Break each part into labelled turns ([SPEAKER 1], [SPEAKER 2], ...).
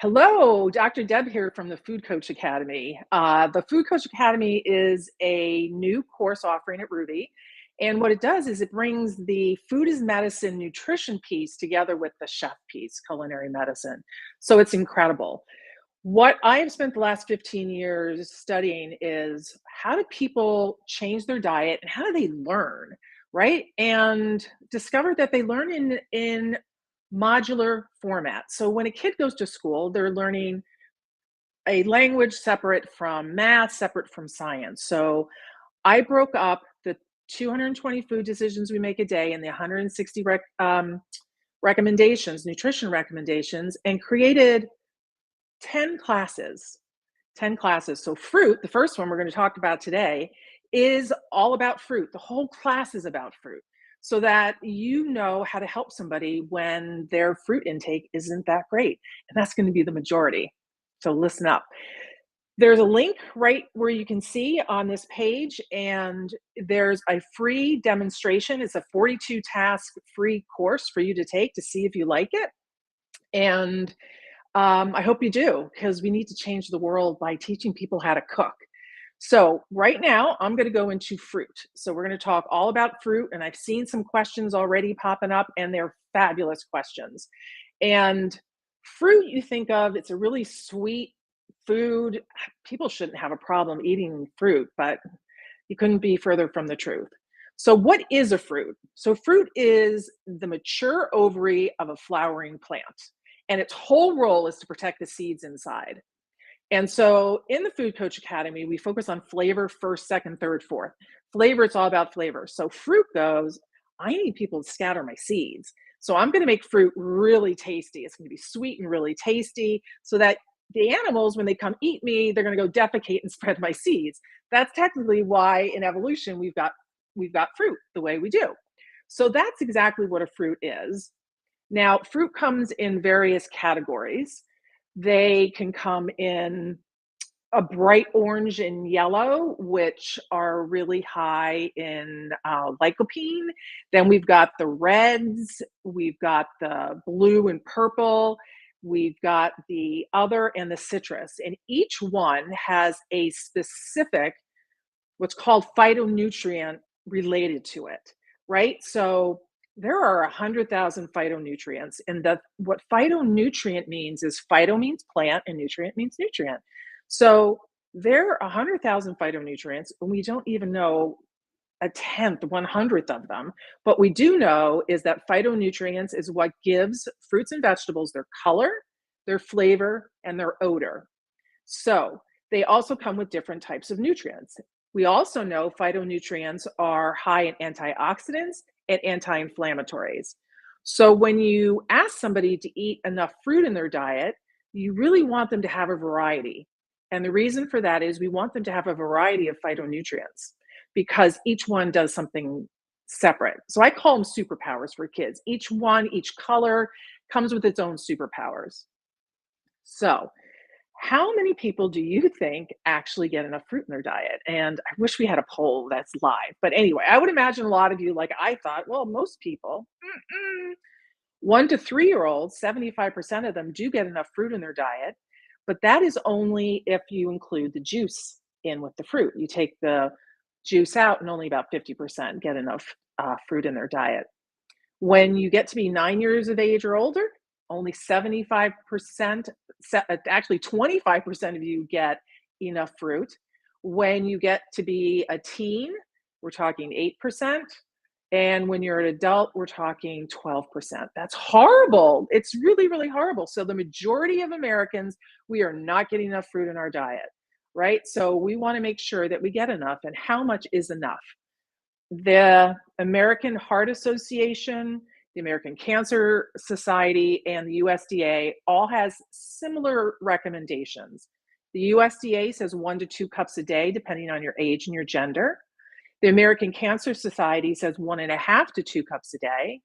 [SPEAKER 1] Hello, Dr. Deb here from the Food Coach Academy. The Food Coach Academy is a new course offering at Rouxbe. And what it does is it brings the food is medicine nutrition piece together with the chef piece, culinary medicine. So it's incredible. What I have spent the last 15 years studying is how do people change their diet and how do they learn, right? And discovered that they learn in modular format. So when a kid goes to school, they're learning a language separate from math, separate from science. So I broke up the 220 food decisions we make a day and the 160 recommendations, nutrition recommendations, and created 10 classes. 10 classes. So fruit, the first one we're going to talk about today, is all about fruit. The whole class is about fruit so that you know how to help somebody when their fruit intake isn't that great. And that's going to be the majority. So listen up. There's a link right where you can see on this page, and there's a free demonstration. It's a 42 task free course for you to take to see if you like it. And I hope you do, because we need to change the world by teaching people how to cook. So right now, I'm going to go into fruit. So we're going to talk all about fruit, and I've seen some questions already popping up, and they're fabulous questions. And fruit, you think of, it's a really sweet food. People shouldn't have a problem eating fruit, but you couldn't be further from the truth. So what is a fruit? So fruit is the mature ovary of a flowering plant, and its whole role is to protect the seeds inside. And so in the Food Coach Academy, we focus on flavor first, second, third, fourth. Flavor, it's all about flavor. So fruit goes, I need people to scatter my seeds. So I'm going to make fruit really tasty. It's going to be sweet and really tasty so that the animals, when they come eat me, they're going to go defecate and spread my seeds. That's technically why in evolution we've got fruit the way we do. So that's exactly what a fruit is. Now, fruit comes in various categories. They can come in a bright orange and yellow, which are really high in lycopene. Then we've got the reds, we've got the blue and purple, we've got the other and the citrus. And each one has a specific, what's called phytonutrient related to it, right? So there are 100,000 phytonutrients, and what phytonutrient means is phyto means plant and nutrient means nutrient. So there are 100,000 phytonutrients, and we don't even know a tenth, 100th of them. What we do know is that phytonutrients is what gives fruits and vegetables their color, their flavor, and their odor. So they also come with different types of nutrients. We also know phytonutrients are high in antioxidants and anti-inflammatories. So when you ask somebody to eat enough fruit in their diet, you really want them to have a variety. And the reason for that is we want them to have a variety of phytonutrients because each one does something separate. So I call them superpowers for kids. Each one, each color comes with its own superpowers. So how many people do you think actually get enough fruit in their diet? And I wish we had a poll that's live. But anyway, I would imagine a lot of you, like I thought, well, most people, 1 to 3 year olds, 75% of them do get enough fruit in their diet. But that is only if you include the juice in with the fruit. You take the juice out, and only about 50% get enough fruit in their diet. When you get to be 9 years of age or older, only 75%, actually 25% of you get enough fruit. When you get to be a teen, we're talking 8%. And when you're an adult, we're talking 12%. That's horrible. It's really, really horrible. So the majority of Americans, we are not getting enough fruit in our diet, right? So we want to make sure that we get enough. And how much is enough? The American Heart Association, the American Cancer Society, and the USDA all has similar recommendations. The USDA says 1 to 2 cups a day, depending on your age and your gender. The American Cancer Society says 1.5 to 2 cups a day.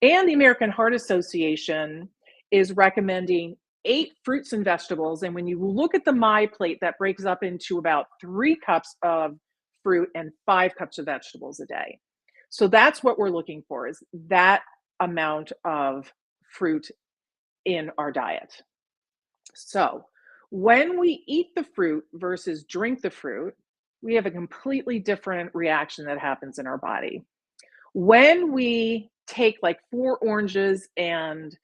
[SPEAKER 1] And the American Heart Association is recommending 8 fruits and vegetables. And when you look at the My Plate, that breaks up into about 3 cups of fruit and 5 cups of vegetables a day. So that's what we're looking for, is that amount of fruit in our diet. So, when we eat the fruit versus drink the fruit, we have a completely different reaction that happens in our body. When we take like 4 oranges and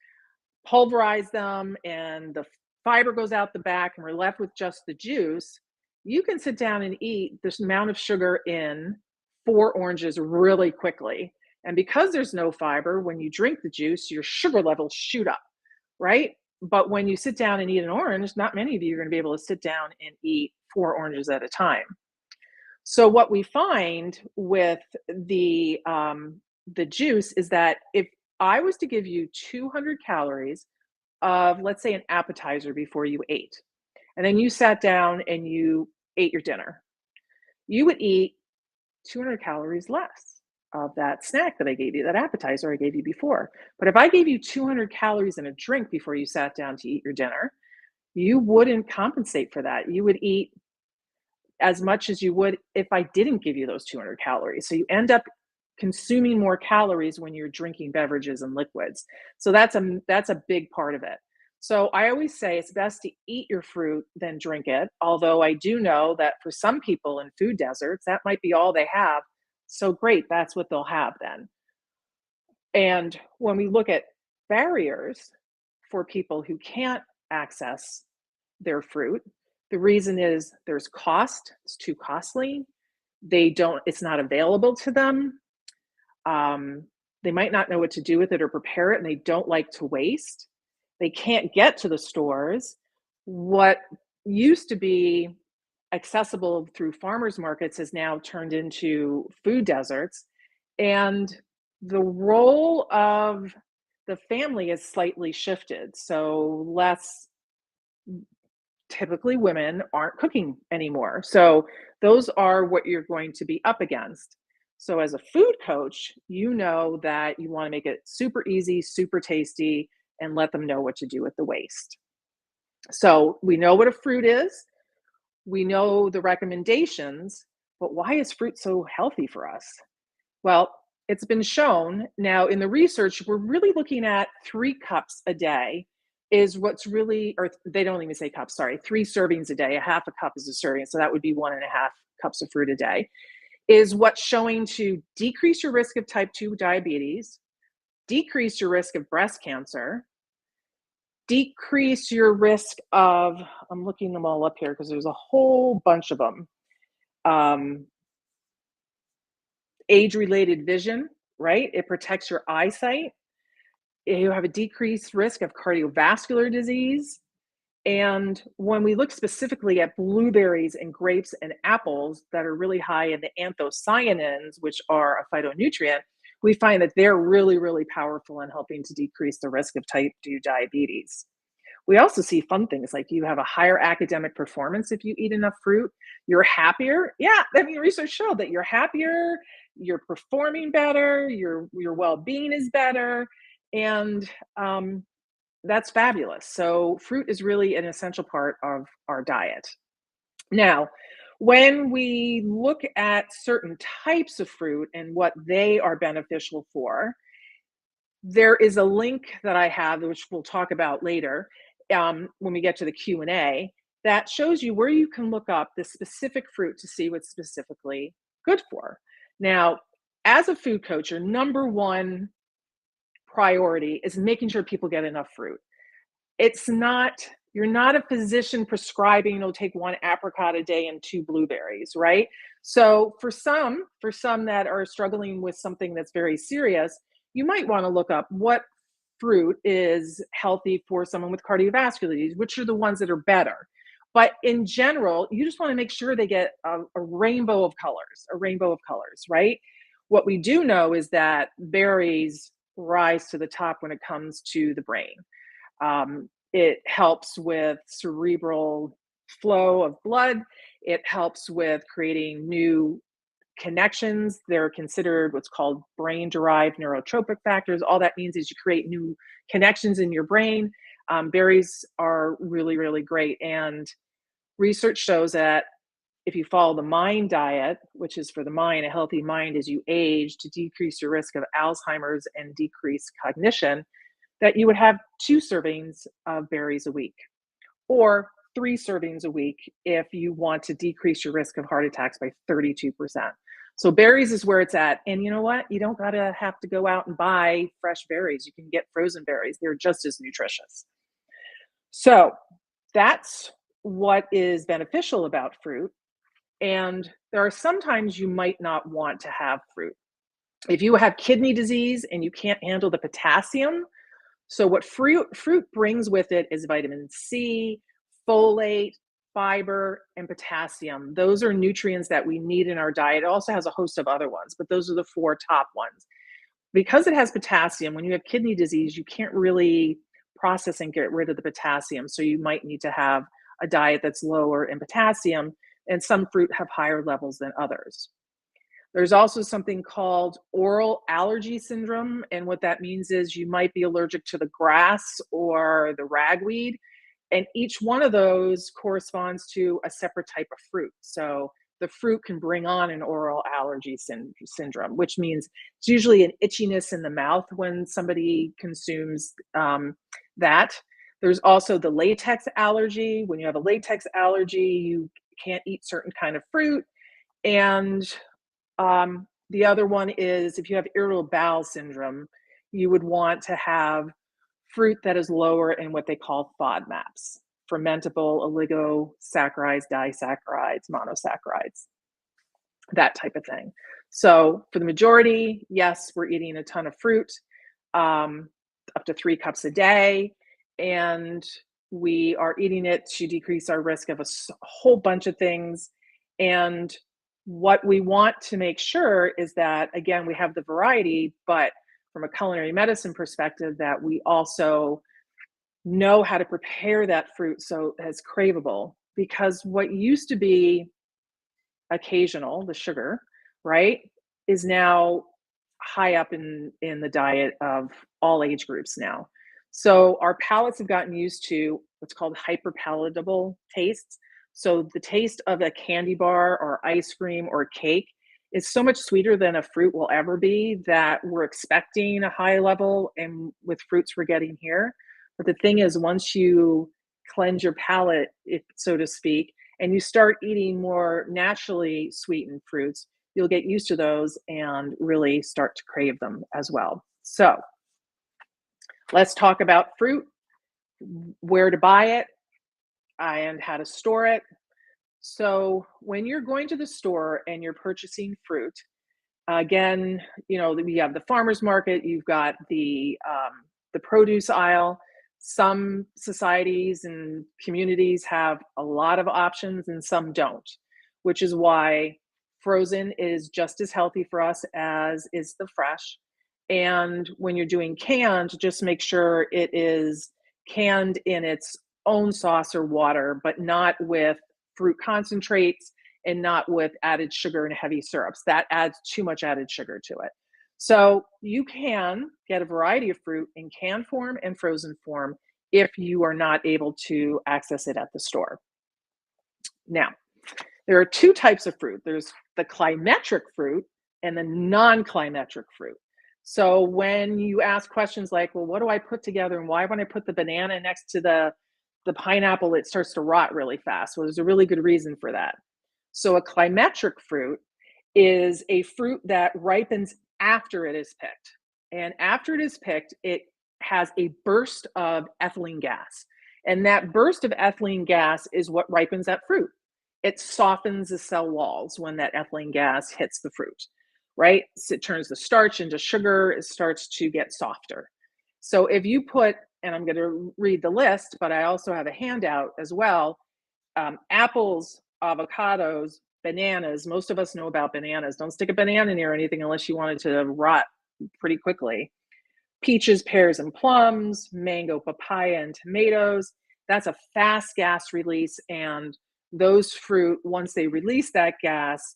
[SPEAKER 1] pulverize them and the fiber goes out the back and we're left with just the juice, you can sit down and eat this amount of sugar in 4 oranges really quickly. And because there's no fiber, when you drink the juice, your sugar levels shoot up, right? But when you sit down and eat an orange, not many of you are going to be able to sit down and eat 4 oranges at a time. So what we find with the juice is that if I was to give you 200 calories of, let's say, an appetizer before you ate, and then you sat down and you ate your dinner, you would eat 200 calories less of that snack that I gave you, that appetizer I gave you before. But if I gave you 200 calories in a drink before you sat down to eat your dinner, you wouldn't compensate for that. You would eat as much as you would if I didn't give you those 200 calories. So you end up consuming more calories when you're drinking beverages and liquids. So that's a big part of it. So I always say it's best to eat your fruit than drink it. Although I do know that for some people in food deserts, that might be all they have. So great, that's what they'll have then. And when we look at barriers for people who can't access their fruit, the reason is there's cost, it's too costly. It's not available to them. Um, they might not know what to do with it or prepare it, and they don't like to waste. They can't get to the stores. What used to be accessible through farmers markets has now turned into food deserts. And the role of the family is slightly shifted. So less typically women aren't cooking anymore. So those are what you're going to be up against. So as a food coach, you know that you want to make it super easy, super tasty, and let them know what to do with the waste. So we know what a fruit is, we know the recommendations, but why is fruit so healthy for us? Well, it's been shown now in the research, we're really looking at 3 cups a day is what's really, or they don't even say cups, sorry, 3 servings a day. A half a cup is a serving. So that would be 1.5 cups of fruit a day, is what's showing to decrease your risk of type 2 diabetes, decrease your risk of breast cancer, decrease your risk of, I'm looking them all up here because there's a whole bunch of them. Um, Age-related vision, right? It protects your eyesight. You have a decreased risk of cardiovascular disease. And when we look specifically at blueberries and grapes and apples that are really high in the anthocyanins, which are a phytonutrient, we find that they're really, really powerful in helping to decrease the risk of type 2 diabetes. We also see fun things like you have a higher academic performance if you eat enough fruit. You're happier. Yeah, I mean, research showed that you're happier, you're performing better, your well-being is better, and that's fabulous. So fruit is really an essential part of our diet. Now, when we look at certain types of fruit and what they are beneficial for, there is a link that I have, which we'll talk about later, when we get to the Q&A, that shows you where you can look up the specific fruit to see what's specifically good for. Now, as a food coach, your number one priority is making sure people get enough fruit. It's not, you're not a physician prescribing, you'll take 1 apricot a day and 2 blueberries, right? So for some that are struggling with something that's very serious, you might want to look up what fruit is healthy for someone with cardiovascular disease, which are the ones that are better. But in general, you just want to make sure they get a rainbow of colors, right? What we do know is that berries rise to the top when it comes to the brain. It helps with cerebral flow of blood. It helps with creating new connections. They're considered what's called brain derived neurotropic factors. All that means is you create new connections in your brain. Berries are really, really great. And research shows that if you follow the MIND diet, which is for the mind, a healthy mind as you age to decrease your risk of Alzheimer's and decrease cognition, that you would have 2 servings of berries a week. or 3 servings a week if you want to decrease your risk of heart attacks by 32%. So berries is where it's at. And you know what? You don't gotta have to go out and buy fresh berries. You can get frozen berries. They're just as nutritious. So that's what is beneficial about fruit. And there are sometimes you might not want to have fruit. If you have kidney disease and you can't handle the potassium, so what fruit brings with it is vitamin C, folate, fiber, and potassium. Those are nutrients that we need in our diet. It also has a host of other ones, but those are the 4 top ones. Because it has potassium, when you have kidney disease, you can't really process and get rid of the potassium. So you might need to have a diet that's lower in potassium, and some fruit have higher levels than others. There's also something called oral allergy syndrome. And what that means is you might be allergic to the grass or the ragweed. And each one of those corresponds to a separate type of fruit. So the fruit can bring on an oral allergy syndrome, which means it's usually an itchiness in the mouth when somebody consumes that. There's also the latex allergy. When you have a latex allergy, you can't eat certain kind of fruit. And the other one is if you have irritable bowel syndrome, you would want to have fruit that is lower in what they call FODMAPs, fermentable oligosaccharides, disaccharides, monosaccharides, that type of thing. So for the majority, yes, we're eating a ton of fruit, up to 3 cups a day, and we are eating it to decrease our risk of a whole bunch of things. And what we want to make sure is that, again, we have the variety, but from a culinary medicine perspective, that we also know how to prepare that fruit so it's craveable. Because what used to be occasional, the sugar, right, is now high up in the diet of all age groups now. So our palates have gotten used to what's called hyperpalatable tastes. So the taste of a candy bar or ice cream or cake is so much sweeter than a fruit will ever be that we're expecting a high level and with fruits we're getting here. But the thing is, once you cleanse your palate, if so to speak, and you start eating more naturally sweetened fruits, you'll get used to those and really start to crave them as well. So let's talk about fruit, where to buy it, and how to store it. So when you're going to the store and you're purchasing fruit, again, you know, we have the farmer's market, you've got the produce aisle. Some societies and communities have a lot of options and some don't, which is why frozen is just as healthy for us as is the fresh. And when you're doing canned, just make sure it is canned in its own sauce or water, but not with fruit concentrates and not with added sugar and heavy syrups. That adds too much added sugar to it. So you can get a variety of fruit in canned form and frozen form if you are not able to access it at the store. Now, there are 2 types of fruit. There's the climatric fruit and the non-climatric fruit. So when you ask questions like, well, what do I put together and why when I put the banana next to the pineapple, it starts to rot really fast? Well, there's a really good reason for that. So a climatric fruit is a fruit that ripens after it is picked. And after it is picked, it has a burst of ethylene gas. And that burst of ethylene gas is what ripens that fruit. It softens the cell walls when that ethylene gas hits the fruit, right? So it turns the starch into sugar, it starts to get softer. So if you put, and I'm going to read the list, but I also have a handout as well, apples, avocados, bananas. Most of us know about bananas. Don't stick a banana near anything unless you want it to rot pretty quickly. Peaches, pears, and plums, mango, papaya, and tomatoes. That's a fast gas release. And those fruit, once they release that gas,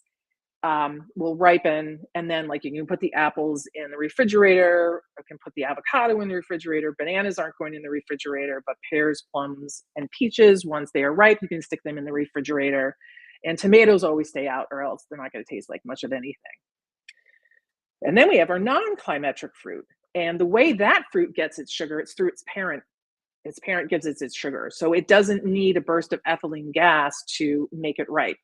[SPEAKER 1] will ripen. And then, like, you can put the apples in the refrigerator, you can put the avocado in the refrigerator. Bananas aren't going in the refrigerator, but pears, plums, and peaches, once they are ripe, you can stick them in the refrigerator. And tomatoes always stay out, or else they're not going to taste like much of anything. And then we have our non-climatric fruit. And the way that fruit gets its sugar, it's through its parent its parent gives it its sugar. So it doesn't need a burst of ethylene gas to make it ripe.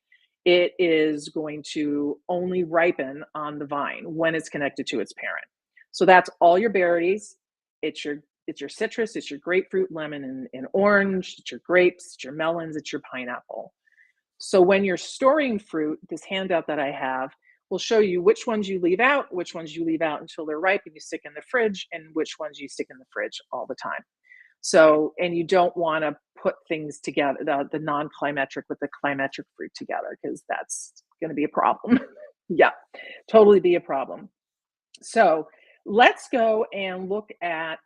[SPEAKER 1] It is going to only ripen on the vine when it's connected to its parent. So that's all your berries. It's your citrus, it's your grapefruit, lemon, and orange, it's your grapes, it's your melons, it's your pineapple. So when you're storing fruit, this handout that I have will show you which ones you leave out, which ones you leave out until they're ripe and you stick in the fridge, and which ones you stick in the fridge all the time. So, and you don't want to put things together, the non-climatric with the climatric fruit together, because that's going to be a problem. Yeah, totally be a problem. So let's go and look at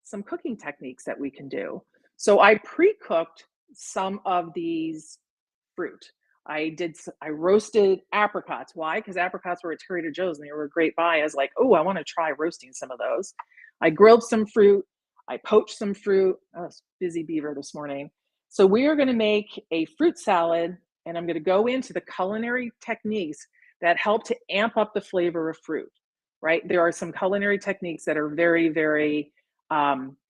[SPEAKER 1] some cooking techniques that we can do. So I pre-cooked some of these fruit. I roasted apricots. Why? Because apricots were at Trader Joe's and they were a great buy. I was like, oh, I want to try roasting some of those. I grilled some fruit. I poached some fruit. I was busy beaver this morning. So we are going to make a fruit salad, and I'm going to go into the culinary techniques that help to amp up the flavor of fruit, right? There are some culinary techniques that are very, very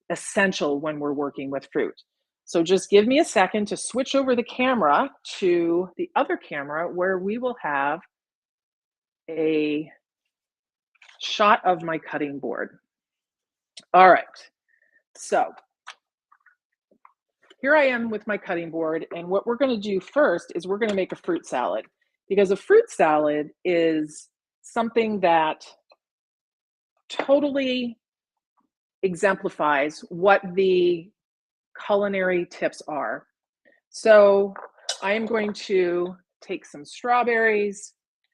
[SPEAKER 1] essential when we're working with fruit. So just give me a second to switch over the camera to the other camera where we will have a shot of my cutting board. All right, so here I am with my cutting board, and what we're going to do first is we're going to make a fruit salad, because a fruit salad is something that totally exemplifies what the culinary tips are. So I am going to take some strawberries.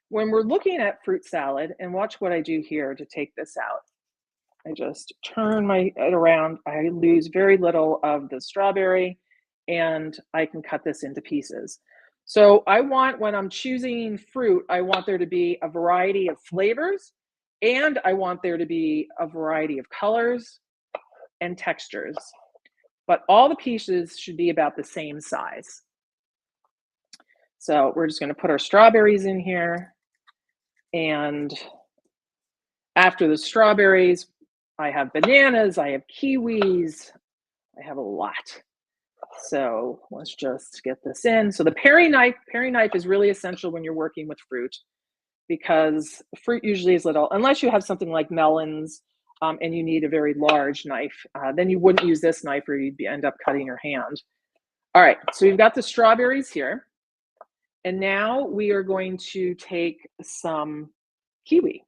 [SPEAKER 1] When we're looking at fruit salad, and watch what I do here to take this out. I just turn it around. I lose very little of the strawberry, and I can cut this into pieces. So when I'm choosing fruit, I want there to be a variety of flavors, and I want there to be a variety of colors and textures. But all the pieces should be about the same size. So we're just going to put our strawberries in here. And after the strawberries, I have bananas, I have kiwis, I have a lot. So let's just get this in. So the paring knife is really essential when you're working with fruit, because fruit usually is little, unless you have something like melons and you need a very large knife. Then you wouldn't use this knife, or you'd end up cutting your hand. All right, so we've got the strawberries here. And now we are going to take some kiwi.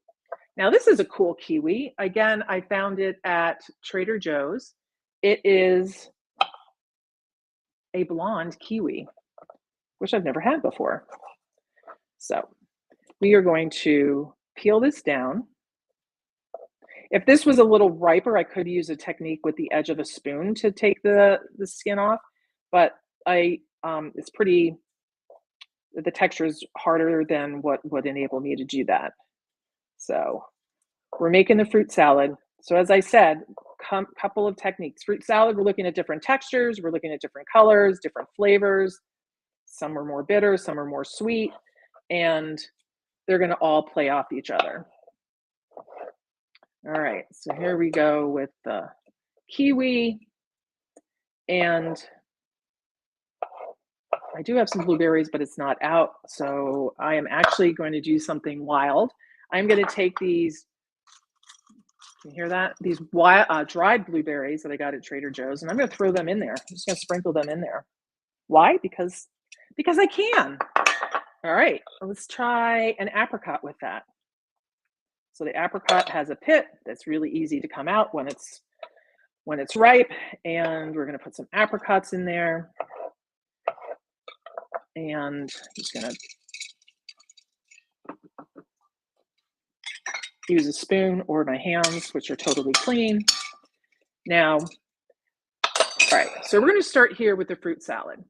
[SPEAKER 1] Now this is a cool kiwi. Again, I found it at Trader Joe's. It is a blonde kiwi, which I've never had before. So we are going to peel this down. If this was a little riper, I could use a technique with the edge of a spoon to take the skin off, but it's pretty, the texture is harder than what would enable me to do that. So we're making the fruit salad. So as I said, couple of techniques. Fruit salad, we're looking at different textures, we're looking at different colors, different flavors. Some are more bitter, some are more sweet, and they're going to all play off each other. All right, so here we go with the kiwi, and I do have some blueberries, but it's not out, so I am actually going to do something wild. I'm going to take these, can you hear that? These dried blueberries that I got at Trader Joe's, and I'm going to throw them in there. I'm just going to sprinkle them in there. Why? Because I can. All right, let's try an apricot with that. So the apricot has a pit that's really easy to come out when it's ripe, and we're going to put some apricots in there. And just going to use a spoon or my hands, which are totally clean. Now, all right, so we're going to start here with the fruit salad.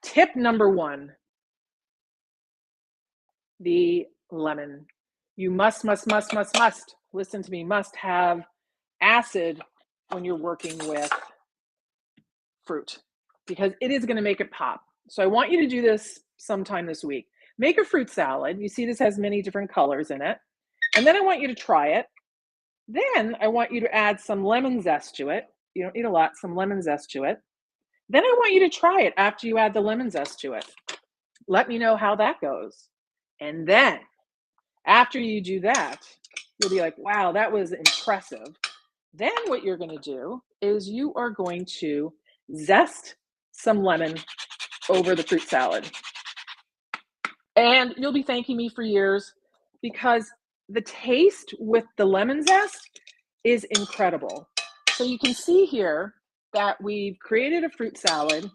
[SPEAKER 1] Tip number 1, the lemon. You must, listen to me, must have acid when you're working with fruit, because it is going to make it pop. So I want you to do this sometime this week. Make a fruit salad. You see this has many different colors in it. And then I want you to try it. Then I want you to add some lemon zest to it. You don't need a lot, some lemon zest to it. Then I want you to try it after you add the lemon zest to it. Let me know how that goes. And then after you do that, you'll be like, wow, that was impressive. Then what you're going to do is you are going to zest some lemon over the fruit salad. And you'll be thanking me for years because the taste with the lemon zest is incredible. So you can see here that we've created a fruit salad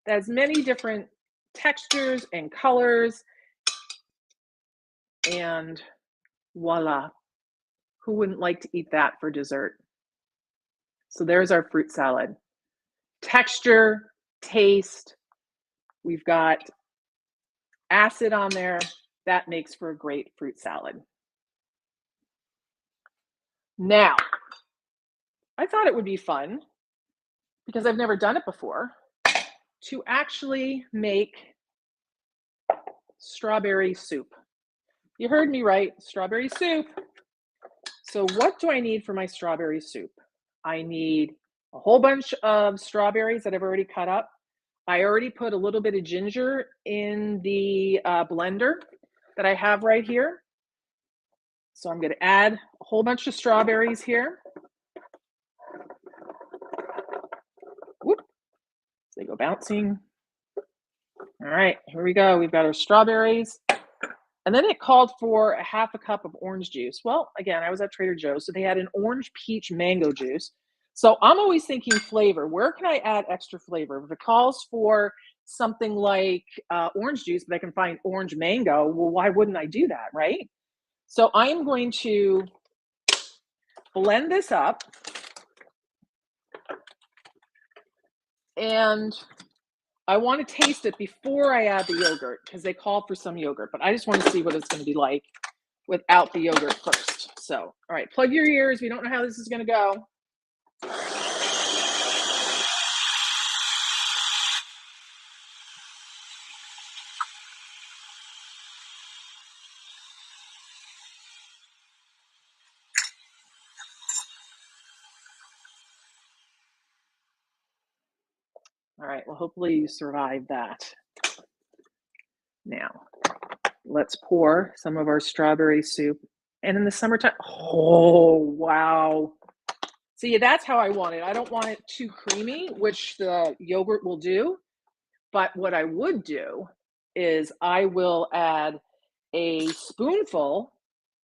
[SPEAKER 1] that has many different textures and colors, and voila, who wouldn't like to eat that for dessert? So there's our fruit salad. Texture, taste, we've got acid on there. That makes for a great fruit salad. Now, I thought it would be fun, because I've never done it before, to actually make strawberry soup. You heard me right, strawberry soup. So what do I need for my strawberry soup? I need a whole bunch of strawberries that I've already cut up. I already put a little bit of ginger in the blender that I have right here. So I'm going to add a whole bunch of strawberries here. Whoop. They go bouncing. All right, here we go. We've got our strawberries. And then it called for a half a cup of orange juice. Well, again, I was at Trader Joe's, so they had an orange peach mango juice. So I'm always thinking flavor. Where can I add extra flavor? If it calls for something like orange juice, but I can find orange mango, well, why wouldn't I do that, right? So I am going to blend this up. And I want to taste it before I add the yogurt, because they call for some yogurt, but I just want to see what it's going to be like without the yogurt first. So, all right, plug your ears. We don't know how this is going to go. All right, well, hopefully you survived that. Now, let's pour some of our strawberry soup. And in the summertime, oh, wow. See, that's how I want it. I don't want it too creamy, which the yogurt will do. But what I would do is I will add a spoonful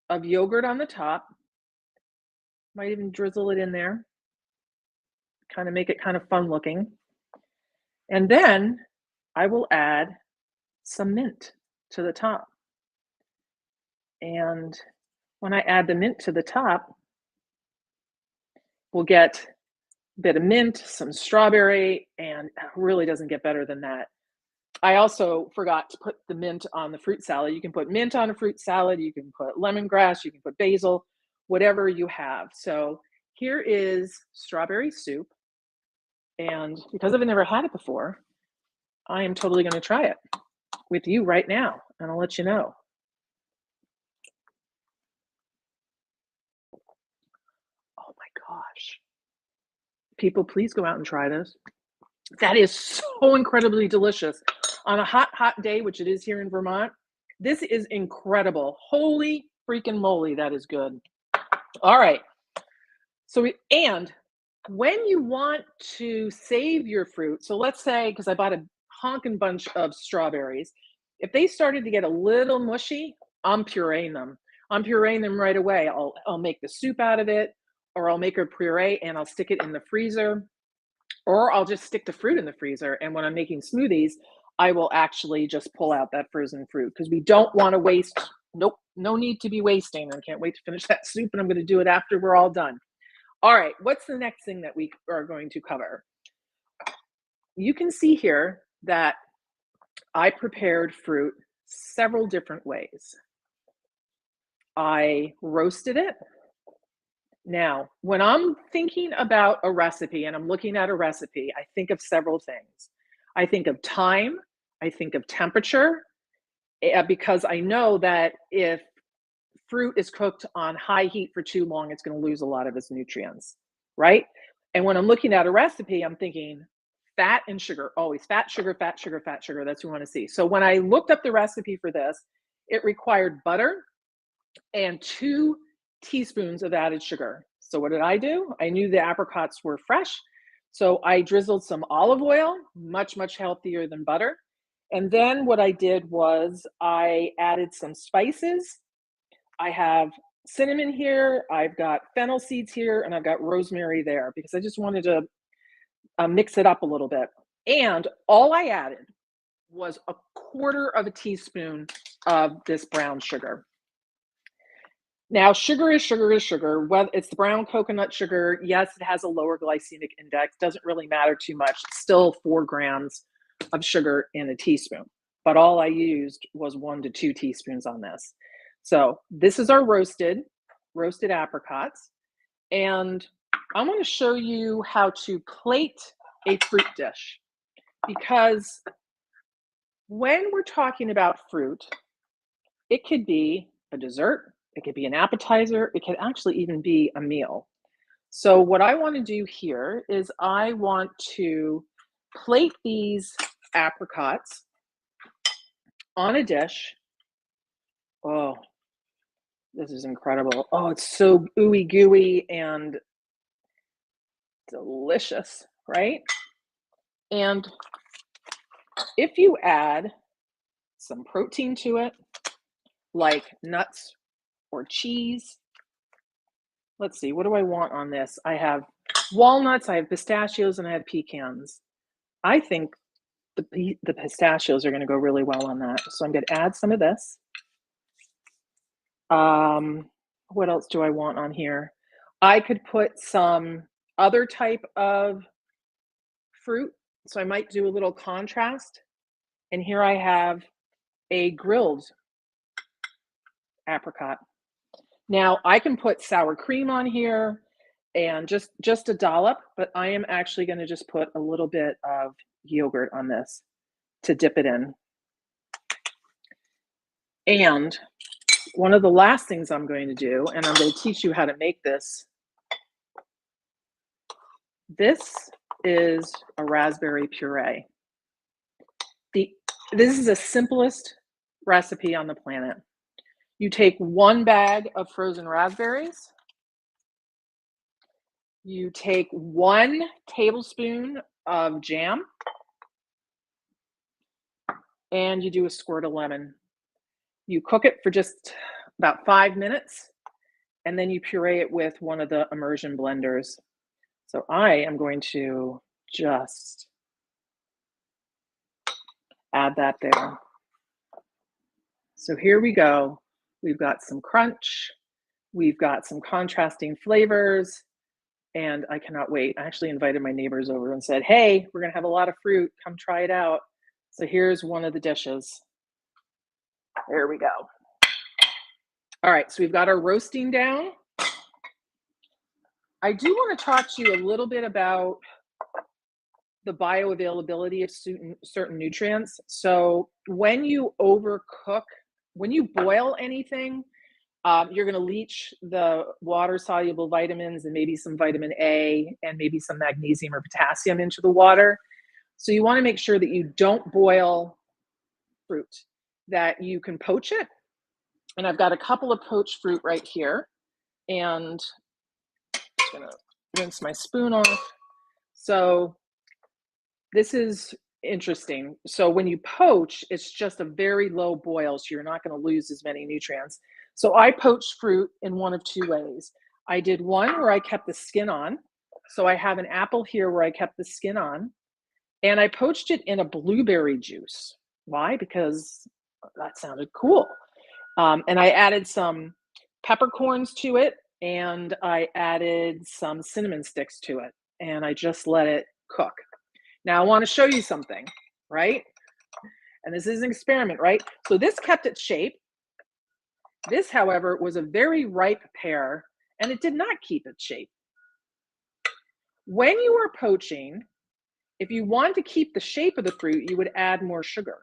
[SPEAKER 1] of yogurt on the top. Might even drizzle it in there. Kind of make it kind of fun looking. And then I will add some mint to the top. And when I add the mint to the top, we'll get a bit of mint, some strawberry, and it really doesn't get better than that. I also forgot to put the mint on the fruit salad. You can put mint on a fruit salad, you can put lemongrass, you can put basil, whatever you have. So here is strawberry soup. And because I've never had it before, I am totally going to try it with you right now, and I'll let you know. Oh my gosh. People, please go out and try this. That is so incredibly delicious. On a hot, hot day, which it is here in Vermont, this is incredible. Holy freaking moly, that is good. All right. So, and when you want to save your fruit, so let's say, because I bought a honking bunch of strawberries, if they started to get a little mushy, I'm pureeing them. I'm pureeing them right away. I'll make the soup out of it, or I'll make a puree and I'll stick it in the freezer, or I'll just stick the fruit in the freezer. And when I'm making smoothies, I will actually just pull out that frozen fruit, because we don't want to waste. Nope, no need to be wasting. I can't wait to finish that soup, and I'm going to do it after we're all done. All right, what's the next thing that we are going to cover? You can see here that I prepared fruit several different ways. I roasted it. Now, when I'm thinking about a recipe and I'm looking at a recipe, I think of several things. I think of time, I think of temperature, because I know that if fruit is cooked on high heat for too long, it's going to lose a lot of its nutrients, right? And when I'm looking at a recipe, I'm thinking fat and sugar, always fat, sugar, fat, sugar, fat, sugar. That's what we want to see. So when I looked up the recipe for this, it required butter and 2 teaspoons of added sugar. So what did I do? I knew the apricots were fresh. So I drizzled some olive oil, much, much healthier than butter. And then what I did was I added some spices. I have cinnamon here, I've got fennel seeds here, and I've got rosemary there because I just wanted to mix it up a little bit. And all I added was a quarter of a teaspoon of this brown sugar. Now, sugar is sugar is sugar. Whether it's the brown coconut sugar, yes, it has a lower glycemic index. Doesn't really matter too much. It's still 4 grams of sugar in a teaspoon. But all I used was 1 to 2 teaspoons on this. So this is our roasted apricots. And I want to show you how to plate a fruit dish. Because when we're talking about fruit, it could be a dessert, it could be an appetizer, it could actually even be a meal. So what I want to do here is I want to plate these apricots on a dish. Oh, this is incredible. Oh, it's so ooey gooey and delicious, right? And if you add some protein to it, like nuts or cheese. Let's see, what do I want on this? I have walnuts, I have pistachios, and I have pecans. I think the pistachios are going to go really well on that. So I'm going to add some of this. What else do I want on here? I could put some other type of fruit. So I might do a little contrast. And here I have a grilled apricot. Now I can put sour cream on here and just a dollop, but I am actually going to just put a little bit of yogurt on this to dip it in. And one of the last things I'm going to do, and I'm going to teach you how to make this. This is a raspberry puree. This is the simplest recipe on the planet. You take 1 bag of frozen raspberries. You take 1 tablespoon of jam. And you do a squirt of lemon. You cook it for just about 5 minutes. And then you puree it with one of the immersion blenders. So I am going to just add that there. So here we go. We've got some crunch. We've got some contrasting flavors. And I cannot wait. I actually invited my neighbors over and said, hey, we're going to have a lot of fruit. Come try it out. So here's one of the dishes. There we go. All right, so we've got our roasting down. I do want to talk to you a little bit about the bioavailability of certain nutrients. So when you overcook, when you boil anything, you're going to leach the water-soluble vitamins and maybe some vitamin A and maybe some magnesium or potassium into the water. So you want to make sure that you don't boil fruit, that you can poach it. And I've got a couple of poached fruit right here. And I'm going to rinse my spoon off. So this is interesting. So when you poach, it's just a very low boil, so you're not going to lose as many nutrients. So I poached fruit in one of 2 ways. I did one where I kept the skin on. So I have an apple here where I kept the skin on. And I poached it in a blueberry juice. Why? Because that sounded cool. And I added some peppercorns to it, and I added some cinnamon sticks to it. And I just let it cook. Now I want to show you something, right? And this is an experiment, right? So this kept its shape. This, however, was a very ripe pear, and it did not keep its shape. When you are poaching, if you want to keep the shape of the fruit, you would add more sugar.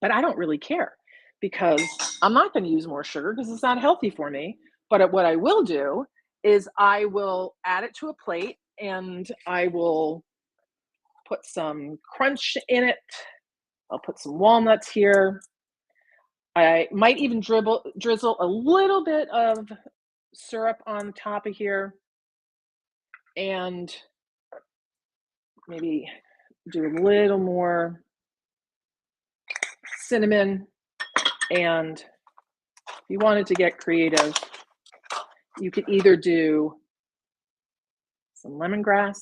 [SPEAKER 1] But I don't really care because I'm not going to use more sugar because it's not healthy for me. But what I will do is I will add it to a plate and I will put some crunch in it. I'll put some walnuts here. I might even drizzle a little bit of syrup on top of here and maybe do a little more cinnamon. And if you wanted to get creative, you could either do some lemongrass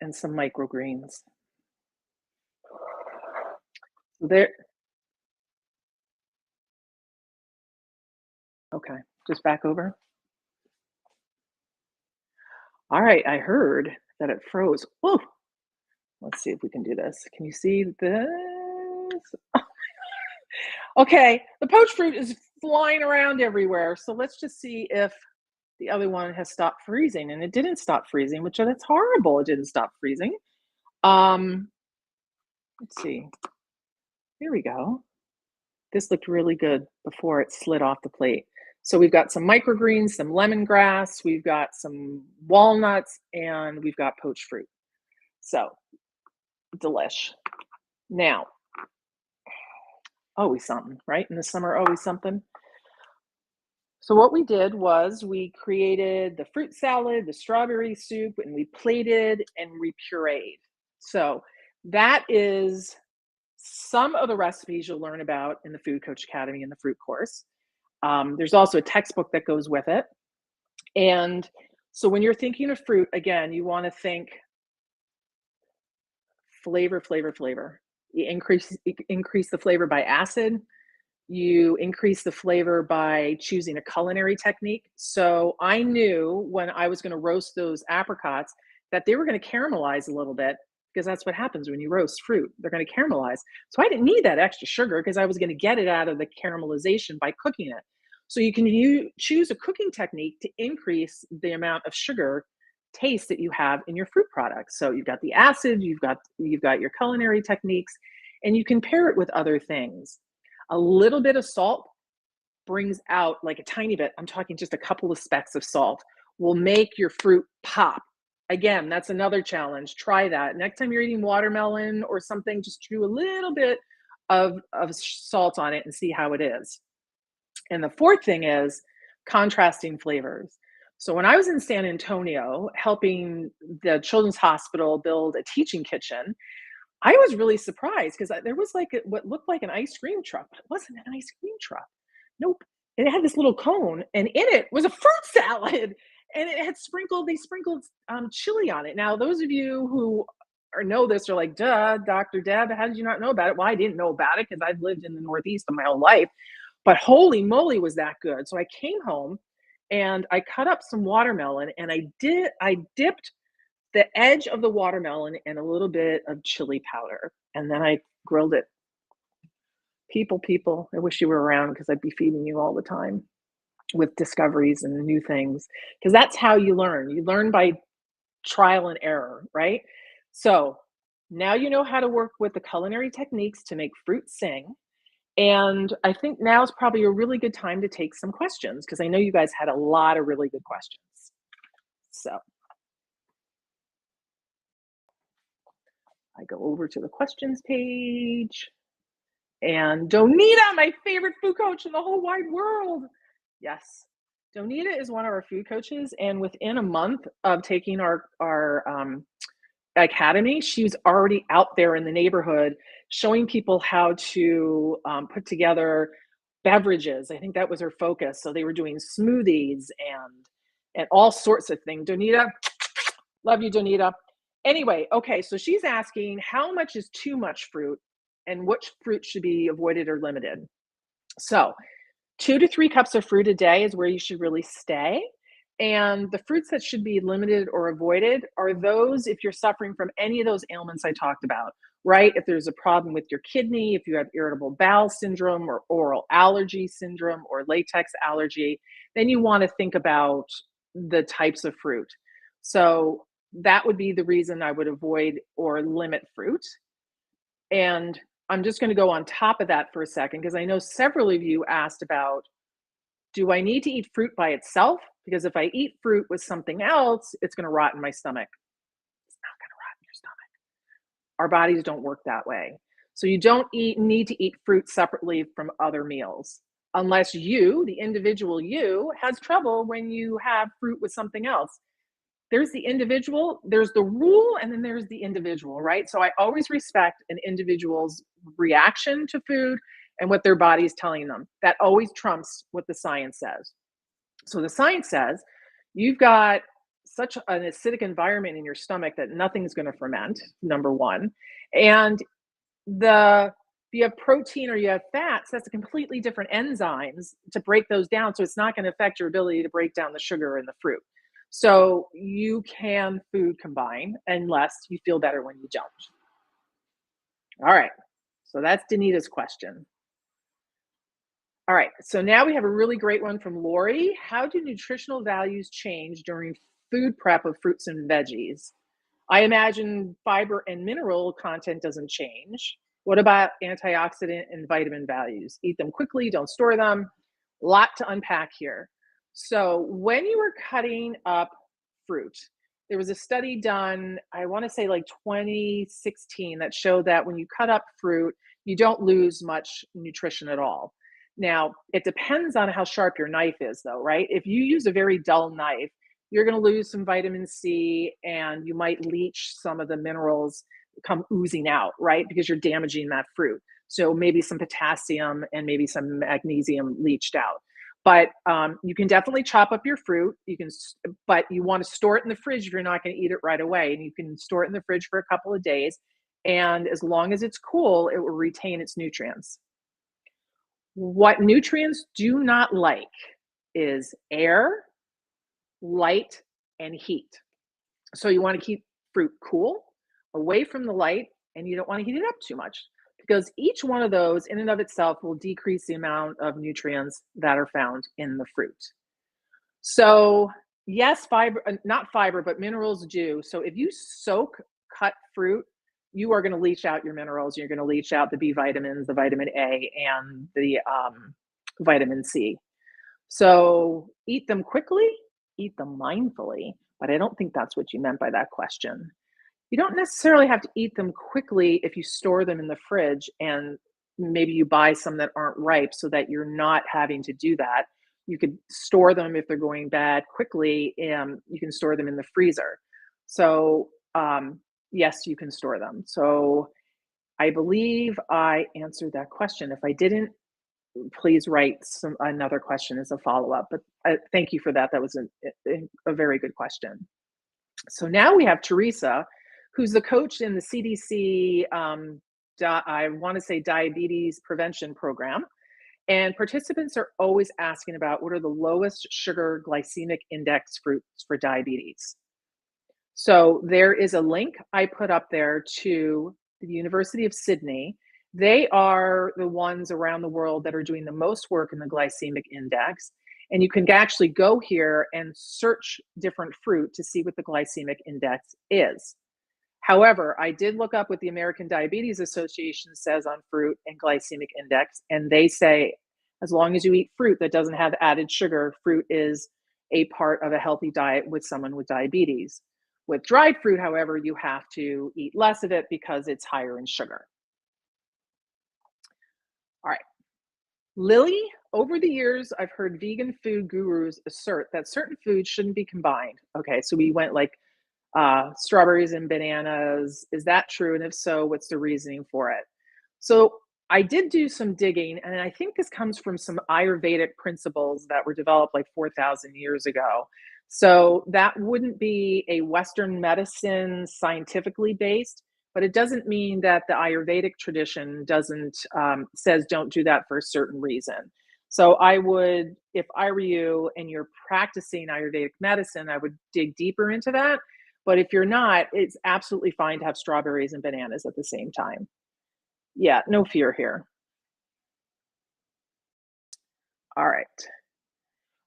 [SPEAKER 1] and some microgreens. So there, okay, just back over. All right, I heard that it froze. Oh, let's see if we can do this. Can you see this? Okay, the poached fruit is flying around everywhere. So let's just see if the other one has stopped freezing. And it didn't stop freezing, which that's horrible. It didn't stop freezing. Um, let's see. Here we go. This looked really good before it slid off the plate. So we've got some microgreens, some lemongrass, we've got some walnuts, and we've got poached fruit. So delish. Now, always something, right? In the summer, always something. So what we did was we created the fruit salad, the strawberry soup, and we plated and we pureed. So that is some of the recipes you'll learn about in the Food Coach Academy in the fruit course. There's also a textbook that goes with it. And so when you're thinking of fruit, again, you want to think flavor, flavor, flavor. You increase the flavor by acid. You increase the flavor by choosing a culinary technique. So I knew when I was going to roast those apricots that they were going to caramelize a little bit because that's what happens when you roast fruit. They're going to caramelize. So I didn't need that extra sugar because I was going to get it out of the caramelization by cooking it. So you can choose a cooking technique to increase the amount of sugar taste that you have in your fruit products. So you've got the acid, you've got your culinary techniques, and you can pair it with other things. A little bit of salt brings out, like a tiny bit, I'm talking just a couple of specks of salt, will make your fruit pop. Again, that's another challenge. Try that. Next time you're eating watermelon or something, just do a little bit of salt on it and see how it is. And the fourth thing is contrasting flavors. So when I was in San Antonio helping the Children's Hospital build a teaching kitchen, I was really surprised because there was like what looked like an ice cream truck, but it wasn't an ice cream truck. Nope. And it had this little cone, and in it was a fruit salad, and it had they sprinkled chili on it. Now, those of you who know this are like, duh, Dr. Deb, how did you not know about it? Well, I didn't know about it because I've lived in the Northeast my whole life. But holy moly, was that good. So I came home and I cut up some watermelon and I dipped the edge of the watermelon in a little bit of chili powder. And then I grilled it. People, I wish you were around because I'd be feeding you all the time with discoveries and new things. Because that's how you learn. You learn by trial and error, right? So now you know how to work with the culinary techniques to make fruit sing. And I think now is probably a really good time to take some questions because I know you guys had a lot of really good questions. So I go over to the questions page. And Donita, my favorite food coach in the whole wide world. Yes. Donita is one of our food coaches. And within a month of taking our academy, she's already out there in the neighborhood showing people how to put together beverages. I think that was her focus. So they were doing smoothies and all sorts of things. Donita, love you, Donita. Anyway, okay, so she's asking how much is too much fruit and which fruit should be avoided or limited. So 2 to 3 cups of fruit a day is where you should really stay. And the fruits that should be limited or avoided are those if you're suffering from any of those ailments I talked about, right? If there's a problem with your kidney, if you have irritable bowel syndrome or oral allergy syndrome or latex allergy, then you want to think about the types of fruit. So that would be the reason I would avoid or limit fruit. And I'm just going to go on top of that for a second because I know several of you asked about, do I need to eat fruit by itself? Because if I eat fruit with something else, it's going to rot in my stomach. It's not going to rot in your stomach. Our bodies don't work that way. So you don't need to eat fruit separately from other meals unless you, the individual you, has trouble when you have fruit with something else. There's the individual, there's the rule, and then there's the individual, right? So I always respect an individual's reaction to food and what their body is telling them. That always trumps what the science says. So the science says you've got such an acidic environment in your stomach that nothing's going to ferment, number one. And the if you have protein or you have fats, that's a completely different enzymes to break those down. So it's not going to affect your ability to break down the sugar in the fruit. So you can food combine unless you feel better when you don't. All right. So that's Danita's question. All right. So now we have a really great one from Lori. How do nutritional values change during food prep of fruits and veggies? I imagine fiber and mineral content doesn't change. What about antioxidant and vitamin values? Eat them quickly, don't store them. A lot to unpack here. So, when you were cutting up fruit, there was a study done, I want to say like 2016, that showed that when you cut up fruit, you don't lose much nutrition at all. Now, it depends on how sharp your knife is, though, right? If you use a very dull knife, you're going to lose some vitamin C and you might leach some of the minerals come oozing out, right? Because you're damaging that fruit. So maybe some potassium and maybe some magnesium leached out. But you can definitely chop up your fruit. You can, but you want to store it in the fridge if you're not going to eat it right away. And you can store it in the fridge for a couple of days. And as long as it's cool, it will retain its nutrients. What nutrients do not like is air, light, and heat. So you want to keep fruit cool, away from the light, and you don't want to heat it up too much because each one of those in and of itself will decrease the amount of nutrients that are found in the fruit. So yes, fiber, not fiber, but minerals do. So if you soak cut fruit, you are going to leach out your minerals. You're going to leach out the B vitamins, the vitamin A, and the vitamin C. So eat them quickly, eat them mindfully, but I don't think that's what you meant by that question. You don't necessarily have to eat them quickly if you store them in the fridge and maybe you buy some that aren't ripe so that you're not having to do that. You could store them if they're going bad quickly, and you can store them in the freezer. So, yes, you can store them. So, I believe I answered that question. If I didn't, please write another question as a follow-up. But thank you for that. That was a very good question. So now we have Teresa, who's the coach in the CDC, I want to say diabetes prevention program. And participants are always asking about what are the lowest sugar glycemic index fruits for diabetes. So there is a link I put up there to the University of Sydney. They are the ones around the world that are doing the most work in the glycemic index. And you can actually go here and search different fruit to see what the glycemic index is. However, I did look up what the American Diabetes Association says on fruit and glycemic index, and they say as long as you eat fruit that doesn't have added sugar, fruit is a part of a healthy diet with someone with diabetes. With dried fruit, however, you have to eat less of it because it's higher in sugar. All right. Lily, over the years, I've heard vegan food gurus assert that certain foods shouldn't be combined. Okay, so we went like strawberries and bananas. Is that true? And if so, what's the reasoning for it? So I did do some digging, and I think this comes from some Ayurvedic principles that were developed like 4,000 years ago. So that wouldn't be a Western medicine scientifically based, but it doesn't mean that the Ayurvedic tradition doesn't says don't do that for a certain reason. So I would, if I were you and you're practicing Ayurvedic medicine, I would dig deeper into that. But if you're not, it's absolutely fine to have strawberries and bananas at the same time. Yeah, no fear here. All right.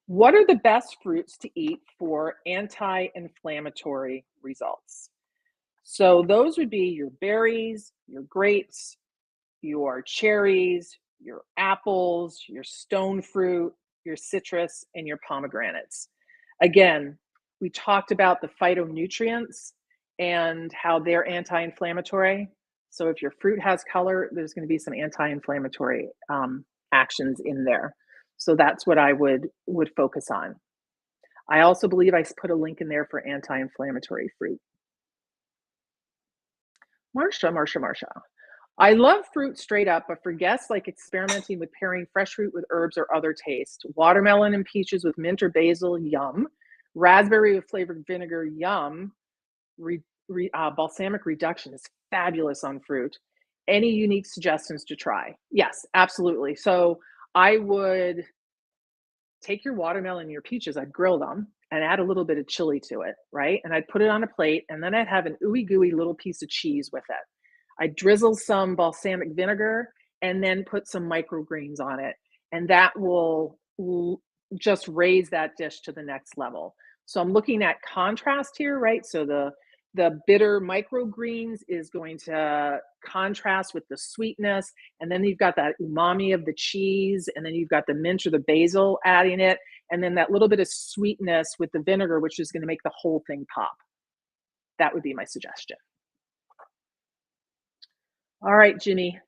[SPEAKER 1] What are the best fruits to eat for anti-inflammatory results? So those would be your berries, your grapes, your cherries, your apples, your stone fruit, your citrus, and your pomegranates. Again, we talked about the phytonutrients and how they're anti-inflammatory. So if your fruit has color, there's going to be some anti-inflammatory actions in there. So that's what I would focus on. I also believe I put a link in there for anti-inflammatory fruit. Marsha. I love fruit straight up, but for guests like experimenting with pairing fresh fruit with herbs or other taste. Watermelon and peaches with mint or basil, yum. Raspberry with flavored vinegar, yum. Balsamic reduction is fabulous on fruit. Any unique suggestions to try? Yes, absolutely. So I would take your watermelon and your peaches, I'd grill them and add a little bit of chili to it, right? And I'd put it on a plate, and then I'd have an ooey gooey little piece of cheese with it. I'd drizzle some balsamic vinegar and then put some microgreens on it. And that will just raise that dish to the next level. So I'm looking at contrast here, right? So the bitter microgreens is going to contrast with the sweetness, and then you've got that umami of the cheese, and then you've got the mint or the basil adding it, and then that little bit of sweetness with the vinegar, which is going to make the whole thing pop. That would be my suggestion. All right, Ginny,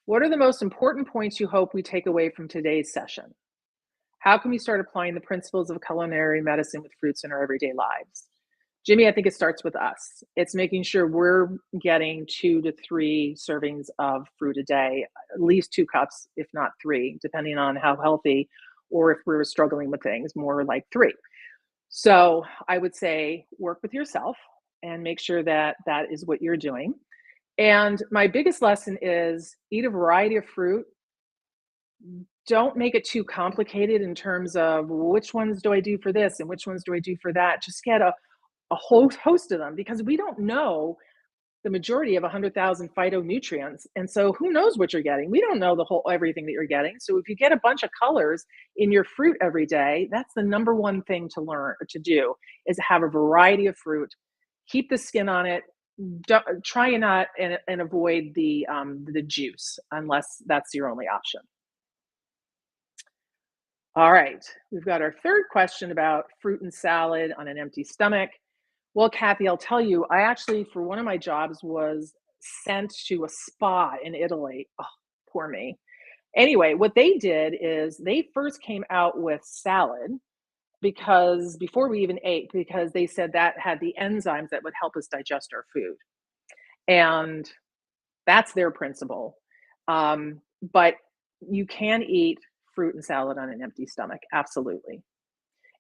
[SPEAKER 1] what are the most important points you hope we take away from today's session? How can we start applying the principles of culinary medicine with fruits in our everyday lives? Jimmy, I think it starts with us. It's making sure we're getting 2 to 3 servings of fruit a day, at least 2 cups, if not 3, depending on how healthy, or if we're struggling with things, more like 3. So I would say work with yourself and make sure that that is what you're doing. And my biggest lesson is eat a variety of fruit. Don't make it too complicated in terms of which ones do I do for this and which ones do I do for that. Just get a whole host of them, because we don't know the majority of 100,000 phytonutrients. And so who knows what you're getting? We don't know the whole everything that you're getting. So if you get a bunch of colors in your fruit every day, that's the number one thing to learn to do, is have a variety of fruit. Keep the skin on it. Try and not and avoid the juice unless that's your only option. All right, we've got our third question about fruit and salad on an empty stomach. Well, Kathy, I'll tell you, I actually, for one of my jobs, was sent to a spa in Italy. Oh, poor me. Anyway, what they did is they first came out with salad, because before we even ate, because they said that had the enzymes that would help us digest our food. And that's their principle. But you can eat fruit and salad on an empty stomach, absolutely.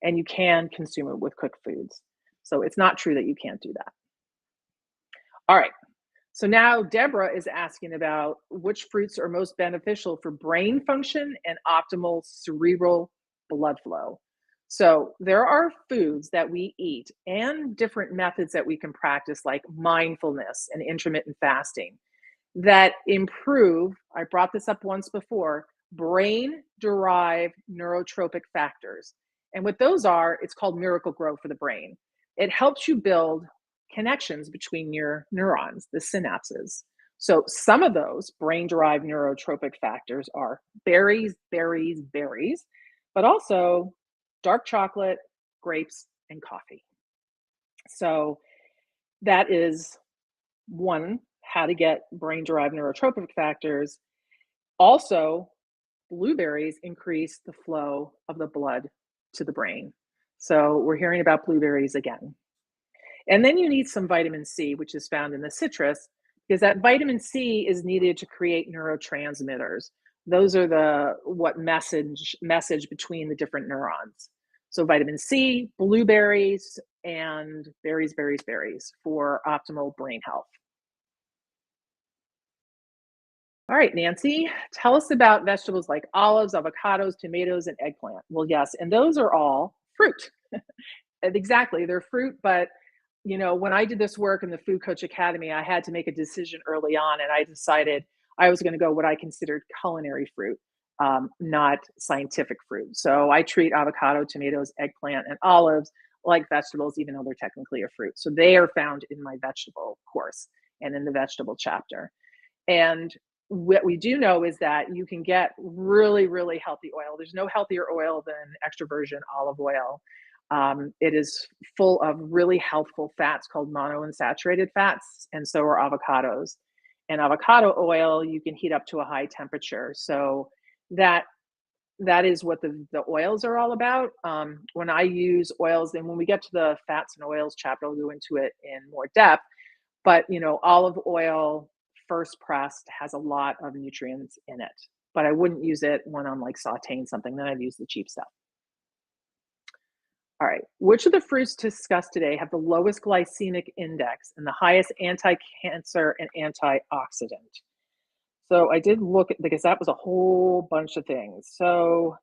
[SPEAKER 1] And you can consume it with cooked foods. So it's not true that you can't do that. All right. So now Deborah is asking about which fruits are most beneficial for brain function and optimal cerebral blood flow. So there are foods that we eat and different methods that we can practice, like mindfulness and intermittent fasting, that improve, I brought this up once before, brain derived neurotropic factors. And what those are, it's called Miracle Grow for the brain. It helps you build connections between your neurons, the synapses. So some of those brain derived neurotropic factors are berries, but also dark chocolate, grapes, and coffee. So that is one, how to get brain derived neurotropic factors. Also, blueberries increase the flow of the blood to the brain. So we're hearing about blueberries again. And then you need some vitamin C, which is found in the citrus, because that vitamin C is needed to create neurotransmitters. Those are the what message between the different neurons. So vitamin C, blueberries, and berries for optimal brain health. All right, Nancy, tell us about vegetables like olives, avocados, tomatoes, and eggplant. Well, yes, and those are all fruit. Exactly, they're fruit, but when I did this work in the Food Coach Academy, I had to make a decision early on, and I decided I was going to go what I considered culinary fruit, not scientific fruit. So I treat avocado, tomatoes, eggplant, and olives like vegetables, even though they're technically a fruit. So they are found in my vegetable course and in the vegetable chapter. And what we do know is that you can get really, really healthy oil. There's no healthier oil than extra virgin olive oil. It is full of really healthful fats called monounsaturated fats, and so are avocados. And avocado oil you can heat up to a high temperature. So that that is what the oils are all about. When I use oils, and when we get to the fats and oils chapter, I'll go into it in more depth. But olive oil first pressed has a lot of nutrients in it. But I wouldn't use it when I'm like sauteing something. Then I'd use the cheap stuff. All right. Which of the fruits discussed today have the lowest glycemic index and the highest anti-cancer and antioxidant? So I did look at, because that was a whole bunch of things. So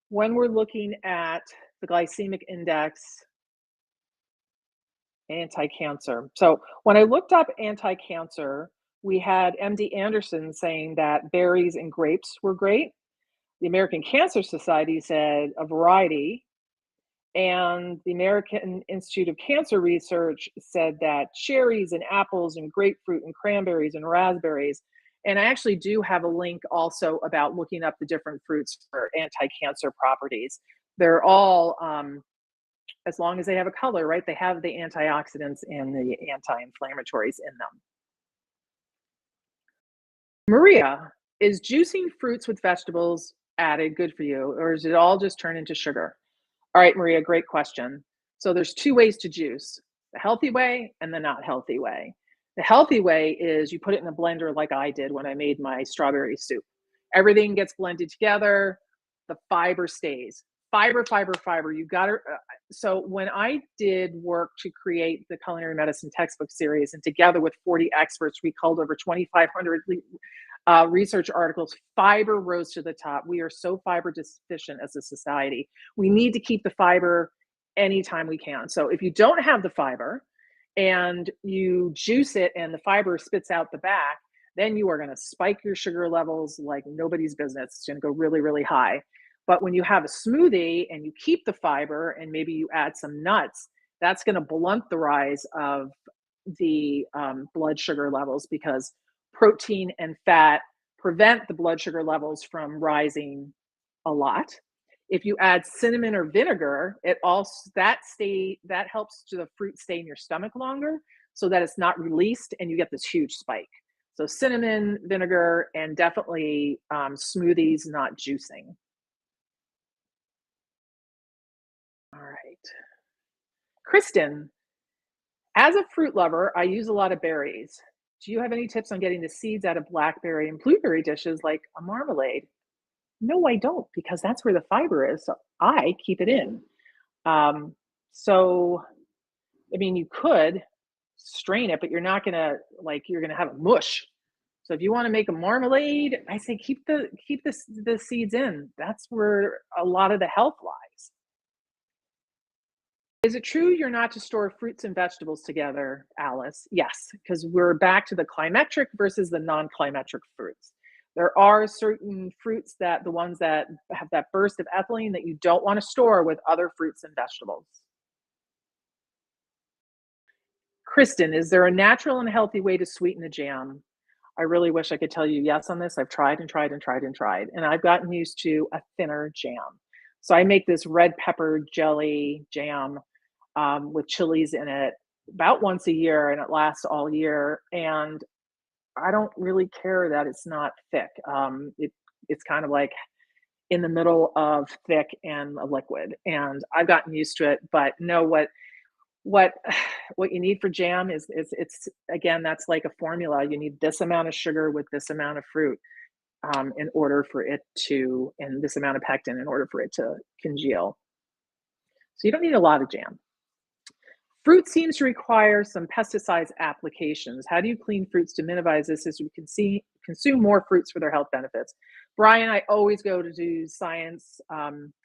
[SPEAKER 1] when we're looking at the glycemic index, anti-cancer. So when I looked up anti-cancer, we had MD Anderson saying that berries and grapes were great. The American Cancer Society said a variety, and the American Institute of Cancer Research said that cherries and apples and grapefruit and cranberries and raspberries. And I actually do have a link also about looking up the different fruits for anti-cancer properties. They're all, as long as they have a color, right? They have the antioxidants and the anti-inflammatories in them. Maria, is juicing fruits with vegetables added good for you, or is it all just turn into sugar? All right, Maria, great question. So there's two ways to juice, the healthy way and the not healthy way. The healthy way is you put it in a blender like I did when I made my strawberry soup. Everything gets blended together, the fiber stays. Fiber, fiber, fiber. You got to. So when I did work to create the culinary medicine textbook series, and together with 40 experts, we culled over 2,500 research articles, fiber rose to the top. We are so fiber deficient as a society. We need to keep the fiber anytime we can. So if you don't have the fiber and you juice it and the fiber spits out the back, then you are going to spike your sugar levels like nobody's business. It's going to go really, really high. But when you have a smoothie and you keep the fiber and maybe you add some nuts, that's going to blunt the rise of the blood sugar levels, because protein and fat prevent the blood sugar levels from rising a lot. If you add cinnamon or vinegar, it also that helps to the fruit stay in your stomach longer so that it's not released and you get this huge spike. So cinnamon, vinegar, and definitely smoothies, not juicing. All right. Kristen, as a fruit lover, I use a lot of berries. Do you have any tips on getting the seeds out of blackberry and blueberry dishes like a marmalade? No, I don't, because that's where the fiber is. So I keep it in. Um, so, I mean, you could strain it, but you're not gonna you're gonna have a mush. So if you want to make a marmalade, I say keep the seeds in. That's where a lot of the health lies. Is it true you're not to store fruits and vegetables together, Alice? Yes, because we're back to the climatric versus the non-climatric fruits. There are certain fruits, that the ones that have that burst of ethylene, that you don't want to store with other fruits and vegetables. Kristen, is there a natural and healthy way to sweeten a jam? I really wish I could tell you yes on this. I've tried and tried and tried and tried, and I've gotten used to a thinner jam. So I make this red pepper jelly jam with chilies in it about once a year, and it lasts all year. And I don't really care that it's not thick. It's kind of like in the middle of thick and a liquid, and I've gotten used to it. But no, what what you need for jam is it's again, that's like a formula. You need this amount of sugar with this amount of fruit in order for it to, and this amount of pectin in order for it to congeal. So you don't need a lot of jam. Fruit seems to require some pesticides applications. How do you clean fruits to minimize this as we can see consume more fruits for their health benefits? Brian, I always go to do science,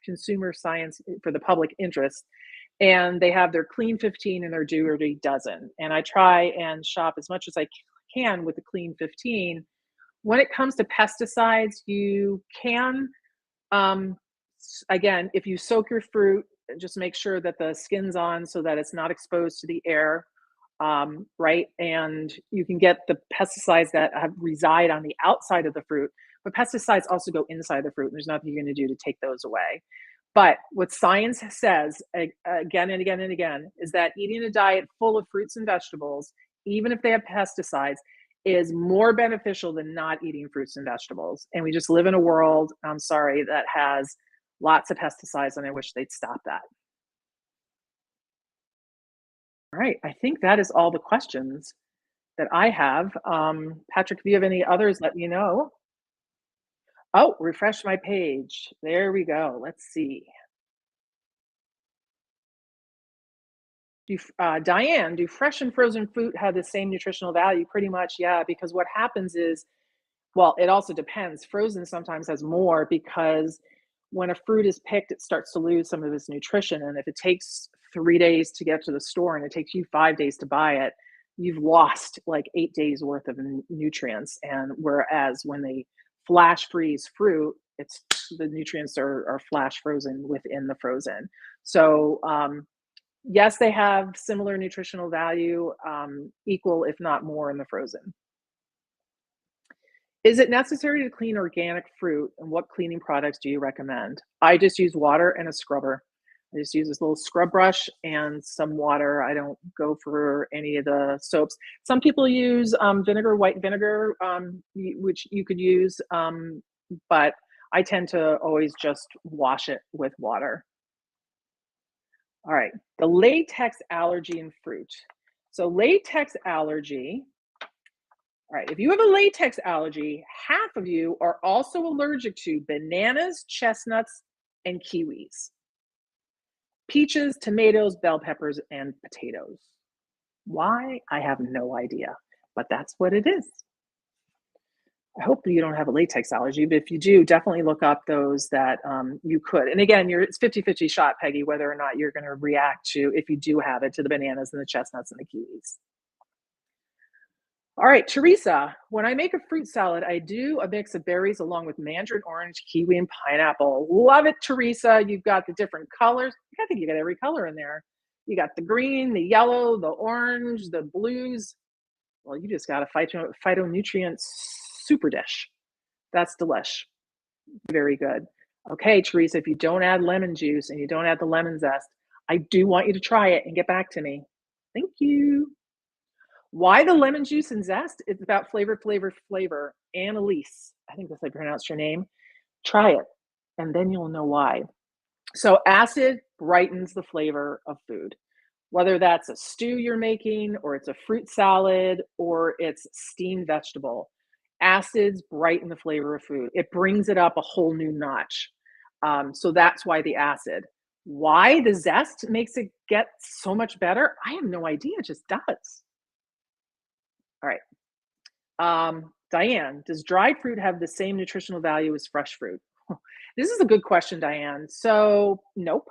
[SPEAKER 1] consumer science for the public interest, and they have their Clean 15 and their Dirty Dozen. And I try and shop as much as I can with the Clean 15. When it comes to pesticides, you can, um, again, if you soak your fruit, just make sure that the skin's on so that it's not exposed to the air. right? And you can get the pesticides that reside on the outside of the fruit, but pesticides also go inside the fruit, and there's nothing you're going to do to take those away. But what science says again and again and again is that eating a diet full of fruits and vegetables, even if they have pesticides, is more beneficial than not eating fruits and vegetables. And we just live in a world, I'm sorry, that has lots of pesticides, and I wish they'd stop that. All right, I think that is all the questions that I have. Patrick, if you have any others, let me know. Oh, refresh my page. There we go. Let's see. Diane, do fresh and frozen fruit have the same nutritional value? Pretty much, yeah, because what happens is, well, it also depends. Frozen sometimes has more because when a fruit is picked, it starts to lose some of its nutrition. And if it takes 3 days to get to the store and it takes you 5 days to buy it, you've lost like 8 days worth of nutrients. And whereas when they flash freeze fruit, it's the nutrients are flash frozen within the frozen. So yes, they have similar nutritional value, equal if not more in the frozen. Is it necessary to clean organic fruit, and what cleaning products do you recommend? I just use water and a scrubber. I just use this little scrub brush and some water. I don't go for any of the soaps. Some people use vinegar, white vinegar, which you could use, but I tend to always just wash it with water. All right, the latex allergy in fruit. So latex allergy, all right, if you have a latex allergy, half of you are also allergic to bananas, chestnuts, and kiwis, peaches, tomatoes, bell peppers, and potatoes. Why? I have no idea, but that's what it is. I hope you don't have a latex allergy, but if you do, definitely look up those that you could. And again, it's 50-50 shot, Peggy, whether or not you're going to react to, if you do have it, to the bananas and the chestnuts and the kiwis. All right, Teresa, when I make a fruit salad, I do a mix of berries along with mandarin orange, kiwi, and pineapple. Love it, Teresa. You've got the different colors. I think you got every color in there. You got the green, the yellow, the orange, the blues. Well, you just got a phytonutrient super dish. That's delish. Very good. Okay, Teresa, if you don't add lemon juice and you don't add the lemon zest, I do want you to try it and get back to me. Thank you. Why the lemon juice and zest? It's about flavor, flavor, flavor. Annalise, I think that's how I pronounce your name. Try it, and then you'll know why. So, acid brightens the flavor of food, whether that's a stew you're making, or it's a fruit salad, or it's steamed vegetable. Acids brighten the flavor of food, it brings it up a whole new notch. So, that's why the acid. Why the zest makes it get so much better? I have no idea. It just does. All right. Diane, does dried fruit have the same nutritional value as fresh fruit? This is a good question, Diane. So, nope.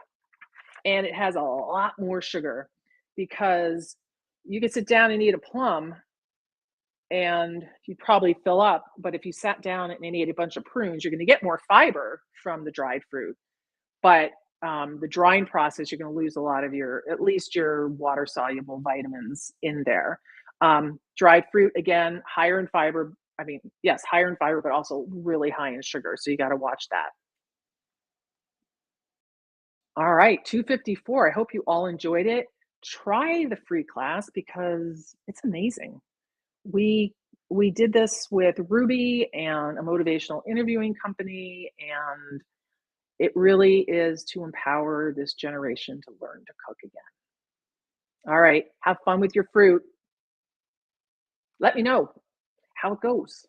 [SPEAKER 1] And it has a lot more sugar because you could sit down and eat a plum and you'd probably fill up. But if you sat down and ate a bunch of prunes, you're going to get more fiber from the dried fruit. But the drying process, you're going to lose a lot of your, at least your water soluble vitamins in there. Dried fruit, again, higher in fiber. I mean, yes, higher in fiber, but also really high in sugar. So you got to watch that. All right, 254. I hope you all enjoyed it. Try the free class because it's amazing. We we did this with Rouxbe and a motivational interviewing company, and it really is to empower this generation to learn to cook again. All right, have fun with your fruit. Let me know how it goes.